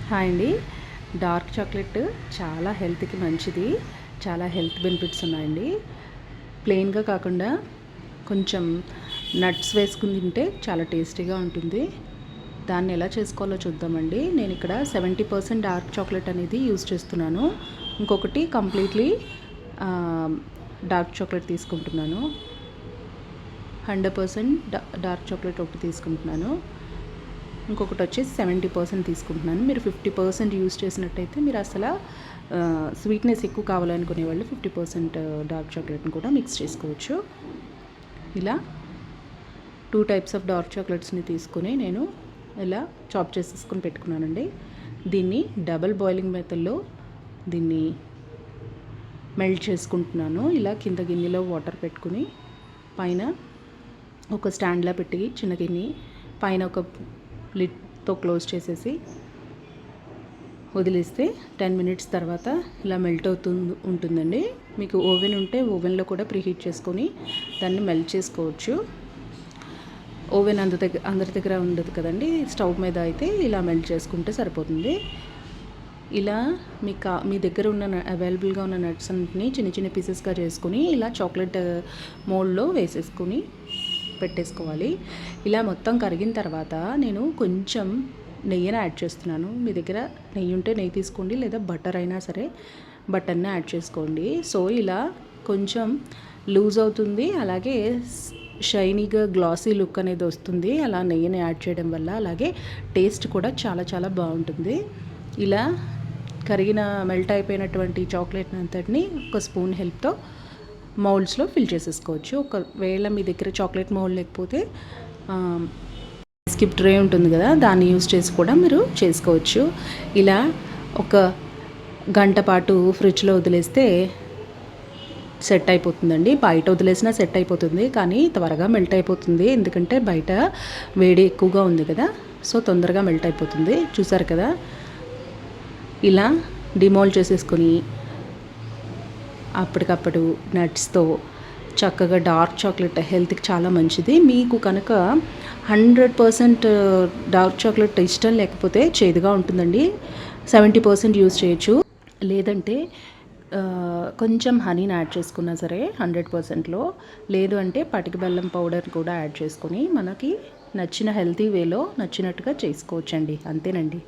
Hi అండి. Dark chocolate చాలా హెల్త్కి మంచిది. చాలా హెల్త్ బెనిఫిట్స్ ఉన్నాయండి. ప్లెయిన్గా కాకుండా కొంచెం నట్స్ వేసుకుని తింటే చాలా టేస్టీగా ఉంటుంది. దాన్ని ఎలా చేసుకోవాలో చూద్దామండి. నేను ఇక్కడ 70% డార్క్ చాక్లెట్ అనేది యూజ్ చేస్తున్నాను. ఇంకొకటి కంప్లీట్లీ డార్క్ చాక్లెట్ తీసుకుంటున్నాను. 100% డార్క్ చాక్లెట్ ఒకటి తీసుకుంటున్నాను. ఇంకొకటి వచ్చేసి 70% తీసుకుంటున్నాను. మీరు 50% యూజ్ చేసినట్టయితే మీరు అసలు స్వీట్నెస్ ఎక్కువ కావాలనుకునే వాళ్ళు 50% డార్క్ చాక్లెట్ని కూడా మిక్స్ చేసుకోవచ్చు. ఇలా 2 టైప్స్ ఆఫ్ డార్క్ చాక్లెట్స్ని తీసుకుని నేను ఇలా చాప్ చేసేసుకొని పెట్టుకున్నానండి. దీన్ని డబల్ బాయిలింగ్ మెథడ్లో దీన్ని మెల్ట్ చేసుకుంటున్నాను. ఇలా కింద గిన్నెలో వాటర్ పెట్టుకుని పైన ఒక స్టాండ్లా పెట్టి చిన్న గిన్నె పైన ఒక లిడ్తో క్లోజ్ చేసేసి వదిలేస్తే 10 మినిట్స్ తర్వాత ఇలా మెల్ట్ ఉంటుందండి. మీకు ఓవెన్ ఉంటే ఓవెన్లో కూడా ప్రీహీట్ చేసుకొని దాన్ని మెల్ట్ చేసుకోవచ్చు. ఓవెన్ అందరి దగ్గర ఉండదు కదండి, స్టవ్ మీద అయితే ఇలా మెల్ట్ చేసుకుంటే సరిపోతుంది. ఇలా మీ దగ్గర ఉన్న అవైలబుల్గా ఉన్న నట్స్ అన్నింటినీ చిన్న చిన్న పీసెస్గా చేసుకుని ఇలా చాక్లెట్ మోల్డ్లో వేసేసుకొని పెట్టేసుకోవాలి. ఇలా మొత్తం కరిగిన తర్వాత నేను కొంచెం నెయ్యిని యాడ్ చేస్తున్నాను. మీ దగ్గర నెయ్యి ఉంటే నెయ్యి తీసుకోండి, లేదా బటర్ అయినా సరే బటర్ని యాడ్ చేసుకోండి. సో ఇలా కొంచెం లూజ్ అవుతుంది, అలాగే షైనీగా గ్లాసీ లుక్ అనేది వస్తుంది అలా నెయ్యిని యాడ్ చేయడం వల్ల. అలాగే టేస్ట్ కూడా చాలా చాలా బాగుంటుంది. ఇలా కరిగిన మెల్ట్ అయిపోయినటువంటి చాక్లెట్ అంతటిని ఒక స్పూన్ హెల్ప్తో మౌల్డ్స్లో ఫిల్ చేసేసుకోవచ్చు. ఒకవేళ మీ దగ్గర చాక్లెట్ మౌల్డ్ లేకపోతే స్కిప్ ట్రే ఉంటుంది కదా, దాన్ని యూజ్ చేసి కూడా మీరు చేసుకోవచ్చు. ఇలా ఒక గంట పాటు ఫ్రిడ్జ్లో వదిలేస్తే సెట్ అయిపోతుందండి. బయట వదిలేసినా సెట్ అయిపోతుంది, కానీ త్వరగా మెల్ట్ అయిపోతుంది. ఎందుకంటే బయట వేడి ఎక్కువగా ఉంది కదా, సో తొందరగా మెల్ట్ అయిపోతుంది. చూసారు కదా, ఇలా డిమోల్డ్ చేసేసుకొని అప్పటికప్పుడు నట్స్తో చక్కగా డార్క్ చాక్లెట్ హెల్త్కి చాలా మంచిది. మీకు కనుక 100% డార్క్ చాక్లెట్ ఇష్టం లేకపోతే చేదుగా ఉంటుందండి, 70% యూజ్ చేయొచ్చు. లేదంటే కొంచెం హనీని యాడ్ చేసుకున్నా సరే 100%లో, లేదు అంటే పటిక బెల్లం పౌడర్ కూడా యాడ్ చేసుకొని మనకి నచ్చిన హెల్తీ వేలో నచ్చినట్టుగా చేసుకోవచ్చండి. అంతేనండి.